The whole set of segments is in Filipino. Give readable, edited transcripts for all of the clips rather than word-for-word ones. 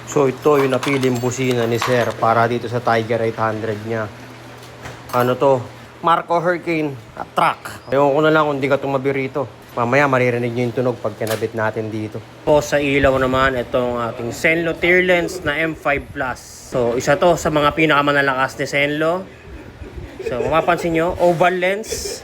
So ito yung napiling busina ni Sir para dito sa Tiger 800 niya. Ano to? Marco Hurricane truck. Ewan ko na lang kung di ka tumabi rito. Mamaya maririnig nyo yung tunog pag kinabit natin dito. So sa ilaw naman, itong ating Zenlo Tearlens na M5 Plus. So isa to sa mga pinakamalalakas ni Zenlo. So mapapansin nyo, oval lens.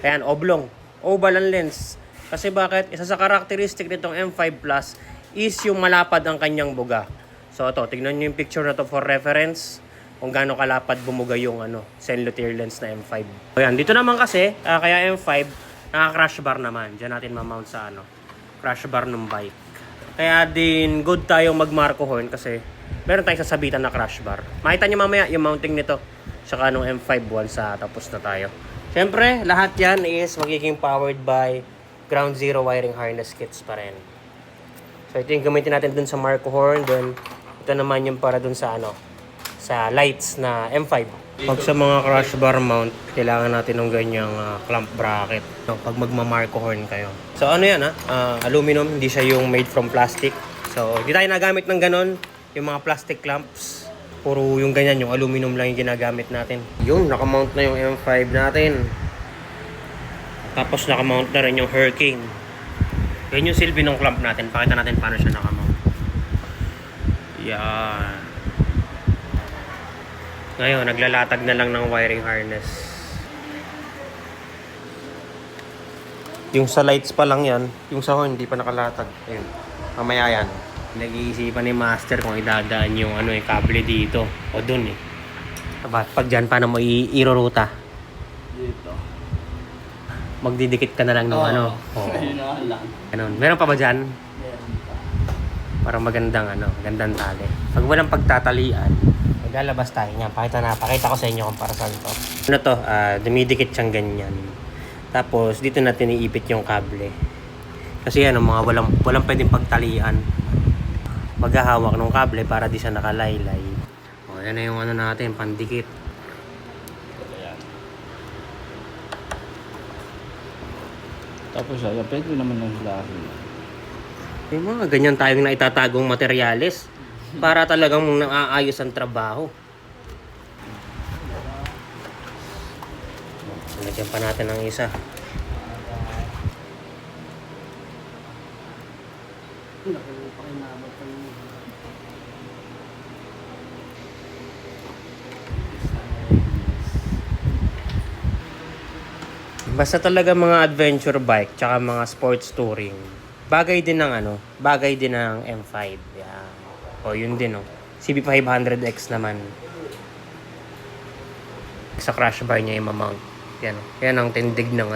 Ayan, oblong. Oval ang lens. Kasi bakit? Isa sa karakteristik nitong M5 Plus is yung malapad ang kanyang buga. So ito, tignan nyo yung picture na to for reference kung gaano kalapad bumuga yung Zenlo Tearlens na M5. So yan, dito naman kasi, kaya M5, naka-crash bar naman. Diyan natin mamount sa crash bar ng bike. Kaya din good tayong mag-Marco horn kasi meron tayong sasabitan na crash bar. Makita nyo mamaya yung mounting nito saka nung M5 once tapos na tayo. Siyempre, lahat yan is magiging powered by ground zero wiring harness kits pa rin. So ito yung gamitin natin dun sa Marco horn. Then ito naman yung para dun sa sa lights na M5. Pag sa mga crash bar mount, kailangan natin ng ganyang clamp bracket pag magma-Marco horn kayo. So ano yan aluminum, hindi siya yung made from plastic. So hindi tayo nagamit ng ganon, yung mga plastic clamps. Puro yung ganyan, yung aluminum lang yung ginagamit natin. Yun, nakamount na yung M5 natin. Tapos nakamount na rin yung Hurricane. Yan yung silbi ng clamp natin. Pakita natin paano siya nakamount. Yan. Ngayon, naglalatag na lang ng wiring harness. Yung sa lights pa lang yan. Yung sa horn, hindi pa nakalatag. Ayun. Mamaya yan. Nag-iisipan ni Master kung idadaan yung yung kable dito. O dun eh. Pag dyan, paano mo iruruta? Dito. Magdidikit ka na lang ng Oo. Ayun na lang. Ganun. Meron pa ba dyan? Meron pa. Parang magandang gandang tali. Pag walang pagtatalian, maglalabas tayo niyan. Pakita ko sa inyo kung para saan to. Ano to? Dumidikit siyang ganyan. Tapos dito natin iipit yung kable. Kasi mga walang pwedeng pagtalian. Maghahawak ng kable para di siya nakalaylay. O yan na yung natin, pandikit. Ayan. Tapos pwede naman ng lahi. May mga ganyan tayong naitatagong materyales para talagang naaayos ang trabaho. Lagyan pa natin ng isa. Basta talaga mga adventure bike tsaka mga sports touring. Bagay din ng M5. Yan. O yun din CB500X naman. Sa crash bar niya i-mount. Yan. Yan ang tindig ng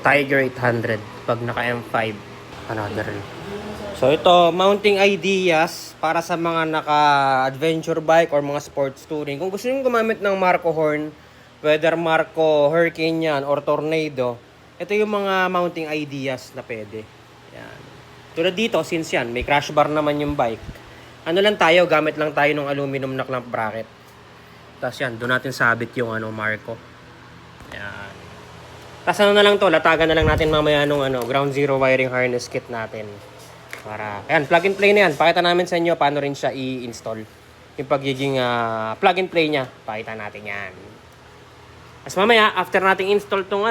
Tiger 800 pag naka M5. Another. So ito, mounting ideas para sa mga naka-adventure bike or mga sports touring. Kung gusto niyo gumamit ng Marco horn, whether Marco Hurricane yan or Tornado, ito yung mga mounting ideas na pwede. Yan. Tulad dito, since yan, may crash bar naman yung bike. Gamit lang tayo ng aluminum na clamp bracket. Tapos yan, doon natin sabit yung Marco. Yan. Tapos na lang to, latagan na lang natin mamaya nung ground zero wiring harness kit natin. Para, ayan, plug and play na yan. Pakita namin sa inyo paano rin siya i-install. Yung pagiging plug and play niya, pakita natin yan. Tapos mamaya, after nating install tong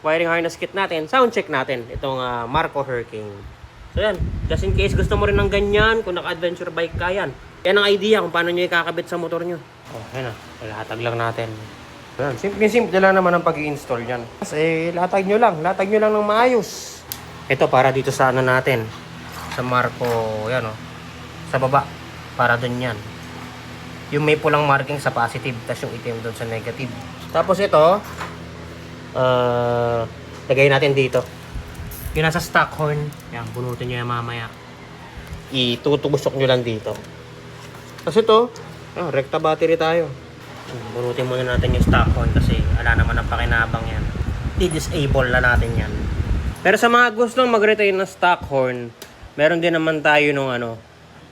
wiring harness kit natin, sound check natin itong Marco Hurricane. So yan, just in case gusto mo rin ng ganyan, kung naka-adventure bike ka yan. Yan ang idea kung paano nyo ikakabit sa motor nyo. Oh, yan latag lang natin. So yan, simple lang naman ang pag-i-install yan. Kasi latag nyo lang ng maayos. Ito para dito sa natin, sa Marco, yan sa baba, para dun yan. Yung may pulang marking sa positive, tapos yung itim dun sa negative. Tapos ito, lagay natin dito. Yung nasa stock horn, yan, bunutin nyo yan mamaya. Itutugusok nyo lang dito. Tapos ito, rekta battery tayo. Bunutin muna natin yung stock horn kasi ala naman ang pakinabang yan. I-disable na natin yan. Pero sa mga gustong mag-retain ng stock horn, meron din naman tayo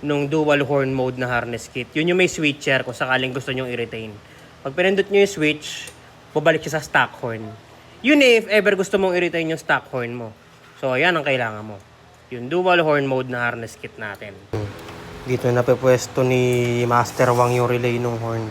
nung dual horn mode na harness kit. Yun yung may switcher kung sakaling gusto nyo i-retain. Pag pinindot nyo yung switch, babalik siya sa stock horn. Yun if ever gusto mong i-retain yung stock horn mo. So, yan ang kailangan mo. yung dual horn mode na harness kit natin. Dito na pwesto ni Master Wang yung relay ng horn.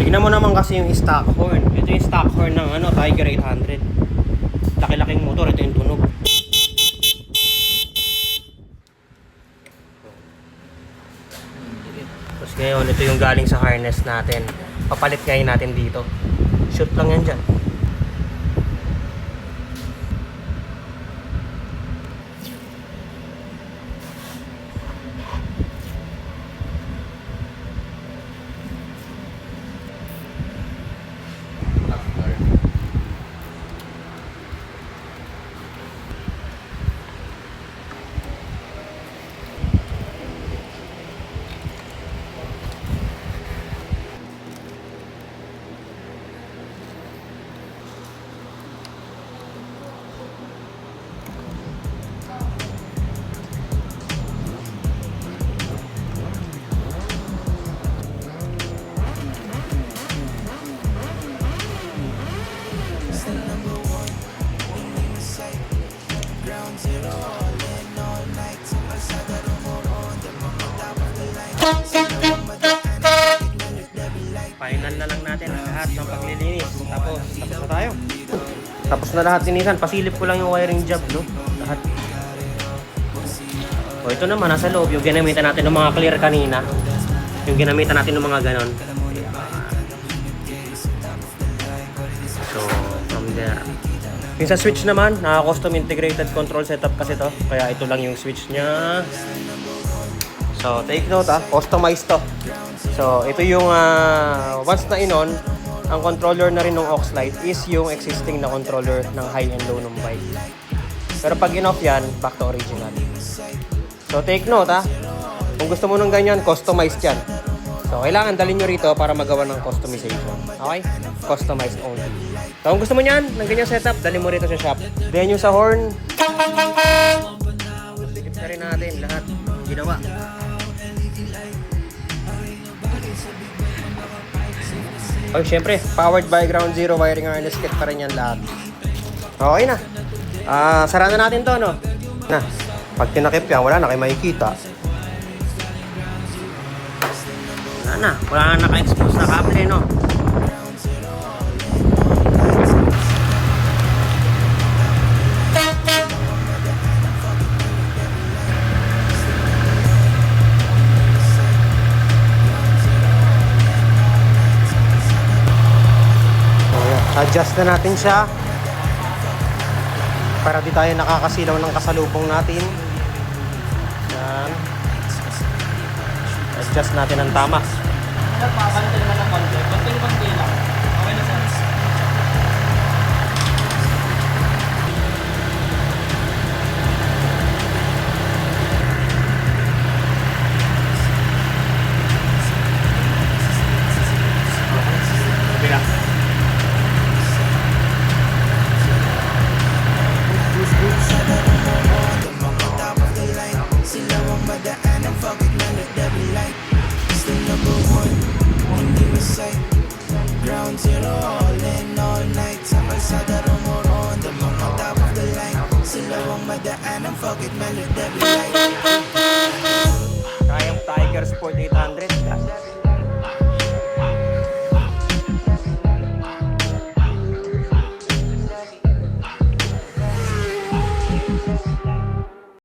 Tignan mo naman kasi yung stock horn. Ito yung stock horn ng Tiger 800. Laki-laking motor. Ito yung tunog. Tapos ngayon, ito yung galing sa harness natin. Papalit ngayon natin dito. Shoot lang yan dyan. Final na lang natin lahat ng paglilinis. Tapos na tayo. Tapos na lahat linisan. Pasilip ko lang yung wiring job, no? Lahat. O ito naman, nasa loob. Yung ginamitan natin ng mga clear kanina. Yung ginamitan natin ng mga ganon. So, from there. Yung sa switch naman, naka-custom integrated control setup kasi to. Kaya ito lang yung switch niya. So, take note customized to. So, ito yung once na in-on, ang controller na rin ng aux light is yung existing na controller ng high and low ng bike. Pero pag in-off yan, back to original. So, take note kung gusto mo ng ganyan, customized yan. So, kailangan dalhin nyo rito para magawa ng customization. Okay? Customized only. So, kung gusto mo nyan, ng ganyan setup, dalhin mo rito sa shop. Then yung sa horn, sikip na rin natin lahat. Ginawa. Oh, syempre, powered by ground zero wiring harness kit pa rin yan lahat. Okay na. Sara na natin to, no? Na, pag tinakip yan, wala na kayo makikita. Wala na naka-expose na kable, no? Adjust na natin siya para di tayo nakakasilaw ng kasalubong natin. Yan. Adjust natin ng tama. Nagpapantay naman ng konti. Konti lang. Okay na sir. Ground zero, all in all night. Sa kalsada rumurondo, mga top of the line. Sila ang madaan, ang fuck it, melody every light. Kayang Tiger Sport 800.